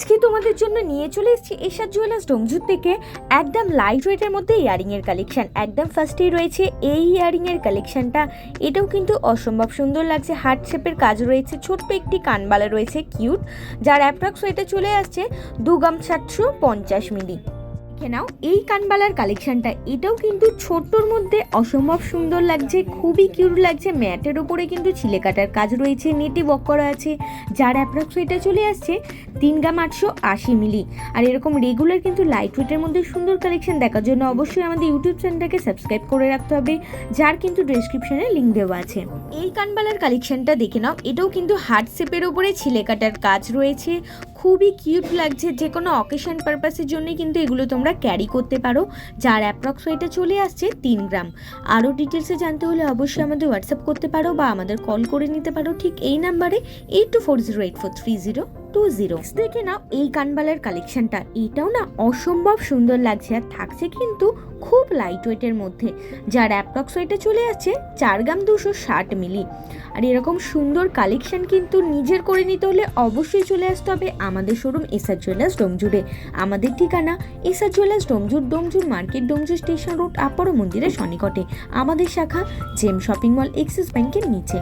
আজকে তোমাদের জন্য নিয়ে চলে এসেছি এশাদ জুয়েলার্স ডোমজুর থেকে একদম লাইট ওয়েটের মধ্যে ইয়ারিংয়ের কালেকশন। একদম ফার্স্টেই রয়েছে এই ইয়ারিংয়ের কালেকশনটা। এটাও কিন্তু অসম্ভব সুন্দর লাগছে, হার্ট শেপের কাজ রয়েছে, ছোট্ট একটি কানবালা রয়েছে কিউট, যার অ্যাপ্রক্স ওয়েটে চলে আসছে 2 গ্রাম 750 মিলি। নাও এই কানবালার কালেকশনটা, এটাও কিন্তু ছোট্টর মধ্যে অসম্ভব সুন্দর লাগছে, খুবই কিউট লাগছে। ম্যাটের ওপরে কিন্তু ছিলে কাটার কাজ রয়েছে, নেটে ওয়ার্ক করা আছে, যার অ্যাপ্রক্স ওয়েটে চলে আসছে 3 গ্রাম 880 মিলি। আর এরকম রেগুলার কিন্তু লাইট ওয়েটের মধ্যে সুন্দর কালেকশন দেখার জন্য অবশ্যই আমাদের ইউটিউব চ্যানেলটাকে সাবস্ক্রাইব করে রাখতে হবে, যার কিন্তু ডেসক্রিপশনে লিঙ্ক দেওয়া আছে। এই কানবালার কালেকশনটা দেখে নাও, এটাও কিন্তু হার্ট শেপের ওপরে ছিলে কাটার কাজ রয়েছে, খুবই কিউট লাগছে। যে কোনো অকেশন পারপাসের জন্যই কিন্তু এগুলো তোমরা ক্যারি করতে পারো, যার অ্যাপ্রক্স ওয়েটে চলে আসছে 3 গ্রাম। আরও ডিটেলসে জানতে হলে অবশ্যই আমাদের হোয়াটসঅ্যাপ করতে পারো বা আমাদের কল করে নিতে পারো ঠিক এই নাম্বারে 8240843020। দেখে নাও এই কানবালার কালেকশনটা, এটাও না অসম্ভব সুন্দর লাগছে আর থাকছে কিন্তু খুব লাইট ওয়েটের মধ্যে, যার অ্যাপ্রক্স ওয়েটে চলে আসছে 4 গ্রাম 260 মিলি। আর এরকম সুন্দর কালেকশন কিন্তু নিজের করে নিতে হলে অবশ্যই চলে আসতে হবে আমাদের শোরুম এশাদ জুয়েলার্স ডোমজুরে। আমাদের ঠিকানা Eshad jewellers Domjur, Domjur market, Domjur station road, আপর মন্দিরের সন্নিকটে। আমাদের শাখা জেম শপিং মল, এক্সিস ব্যাংকের নিচে।